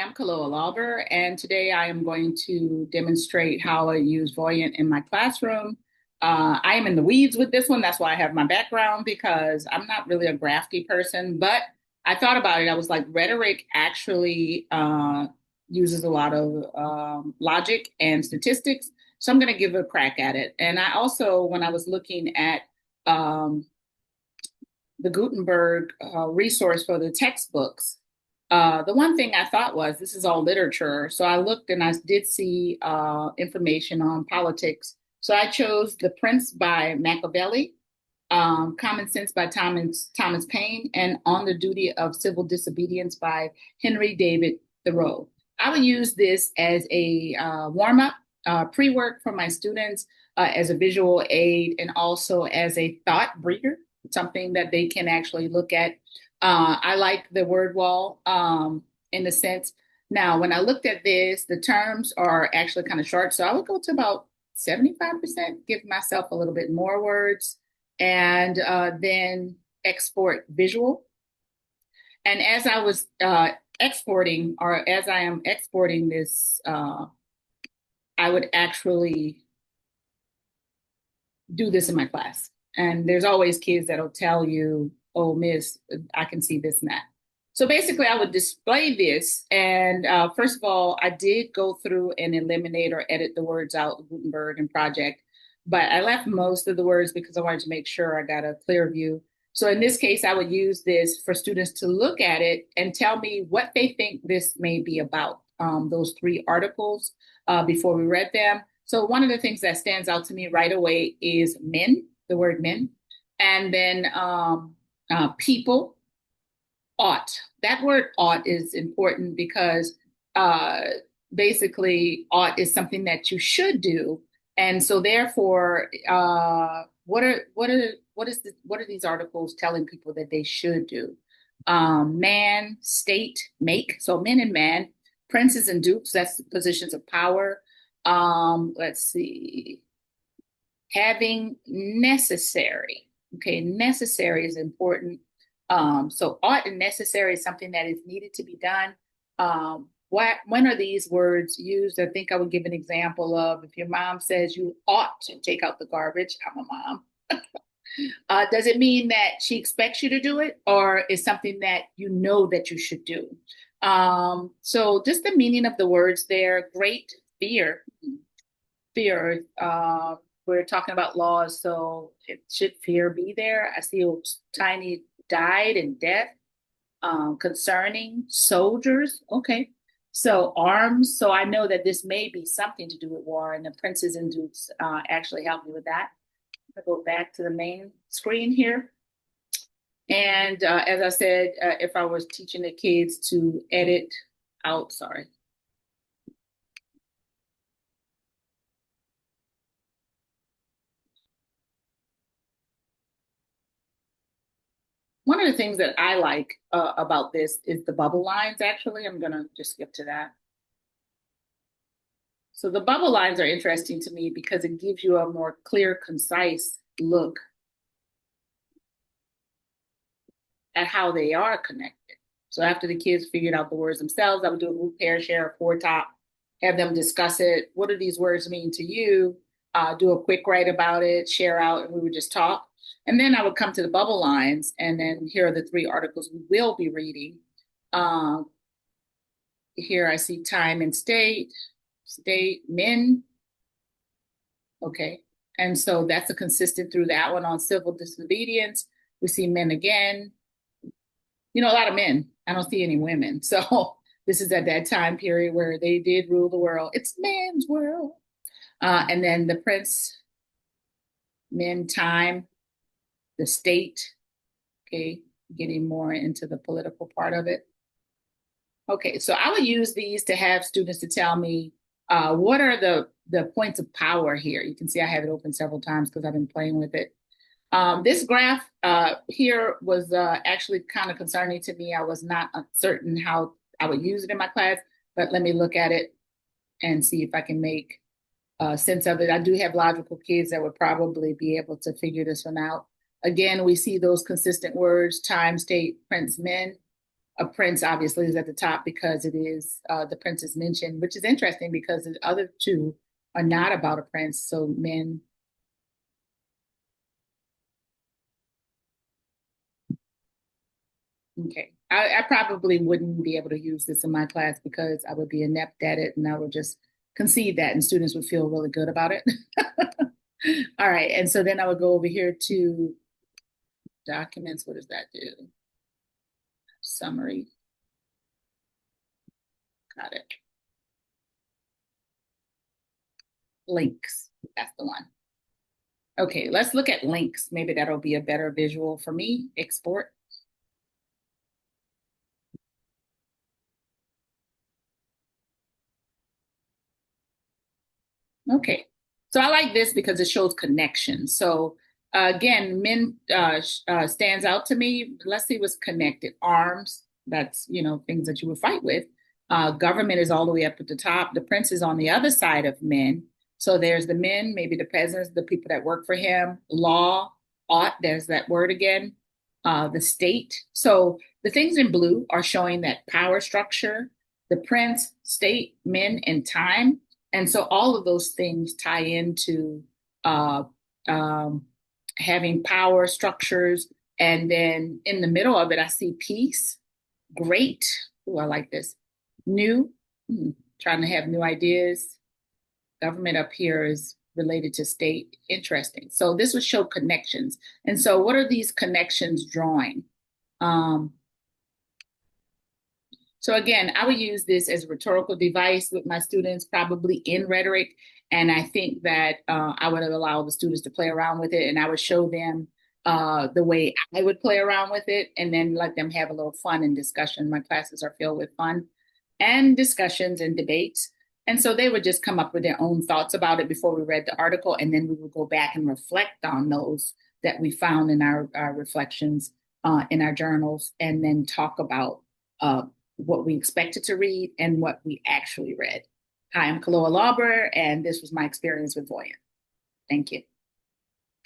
I'm Nicollо Lauber, and today I am going to demonstrate how I use Voyant in my classroom. I am in the weeds with this one. That's why I have my background, because I'm not really a graphy person, but I thought about it. I was like, rhetoric actually uses a lot of logic and statistics. So I'm going to give it a crack at it. And I also, when I was looking at um, the Gutenberg resource for the textbooks, the one thing I thought was this is all literature. So I looked and I did see information on politics. So I chose The Prince by Machiavelli, Common Sense by Thomas Paine, and On the Duty of Civil Disobedience by Henry David Thoreau. I would use this as a warm up, pre work for my students, as a visual aid, and also as a thought breeder, something that they can actually look at. I like the word wall in the sense. Now, when I looked at this, the terms are actually kind of short. So I would go to about 75%, give myself a little bit more words, and then export visual. And as I was exporting, or as I am exporting this, I would actually do this in my class. And there's always kids that'll tell you, oh, miss, I can see this and that. So basically, I would display this. And first of all, I did go through and eliminate or edit the words out, Gutenberg and project, but I left most of the words because I wanted to make sure I got a clear view. So in this case, I would use this for students to look at it and tell me what they think this may be about, those three articles before we read them. So one of the things that stands out to me right away is men, the word men, and then people, ought. That word ought is important because basically ought is something that you should do. And so therefore, what are these articles telling people that they should do? Man, state, make. So men and man, princes and dukes, that's positions of power. Let's see. Having necessary. Okay, necessary is important. So ought and necessary is something that is needed to be done. When are these words used? I think I would give an example of if your mom says you ought to take out the garbage. I'm a mom. Does it mean that she expects you to do it, or is something that you know that you should do? So just the meaning of the words there. Great fear. Fear. We're talking about laws, so should fear be there? I see a tiny died and death, concerning soldiers. Okay. So arms. So I know that this may be something to do with war, and the princes and dukes actually help me with that. I'll go back to the main screen here. And as I said, if I was teaching the kids to edit out, sorry. One of the things that I like about this is the bubble lines, actually. I'm going to just skip to that. So the bubble lines are interesting to me because it gives you a more clear, concise look at how they are connected. So after the kids figured out the words themselves, I would do a group pair share, four top, have them discuss it. What do these words mean to you? Do a quick write about it, share out, and we would just talk. And then I would come to the bubble lines, and then here are the three articles we will be reading. Here I see time and state, men. Okay. And so that's a consistent through that one. On civil disobedience, we see men again. A lot of men. I don't see any women. So this is at that time period where they did rule the world. It's man's world. And then the prince, men, time, the state. Okay, getting more into the political part of it. Okay, so I would use these to have students to tell me what are the points of power here. You can see I have it open several times because I've been playing with it. This graph here was actually kind of concerning to me. I was not certain how I would use it in my class, but let me look at it and see if I can make sense of it. I do have logical kids that would probably be able to figure this one out. Again, we see those consistent words, time, state, prince, men. A prince obviously is at the top because it is the prince is mentioned, which is interesting because the other two are not about a prince. So men. Okay. I probably wouldn't be able to use this in my class because I would be inept at it and I would just concede that and students would feel really good about it. All right. And so then I would go over here to documents. What does that do? Summary. Got it. Links. That's the one. Okay, let's look at links. Maybe that'll be a better visual for me. Export. Okay. So I like this because it shows connection. So again, men stands out to me. Let's see what's connected. Arms, that's, things that you would fight with. Government is all the way up at the top. The prince is on the other side of men. So there's the men, maybe the peasants, the people that work for him. Law, ought, there's that word again. The state. So the things in blue are showing that power structure, the prince, state, men, and time. And so all of those things tie into uh, um, having power structures. And then in the middle of it, I see peace, great. Oh, I like this. New, trying to have new ideas. Government up here is related to state. Interesting. So this would show connections. And so what are these connections drawing? Um, So again, I would use this as a rhetorical device with my students, probably in rhetoric. And I think that I would allow the students to play around with it and I would show them the way I would play around with it and then let them have a little fun and discussion. My classes are filled with fun and discussions and debates. And so they would just come up with their own thoughts about it before we read the article. And then we would go back and reflect on those that we found in our reflections in our journals and then talk about uh, what we expected to read and what we actually read. Hi, I'm Nicolllo Lauber, and this was my experience with Voyant. Thank you.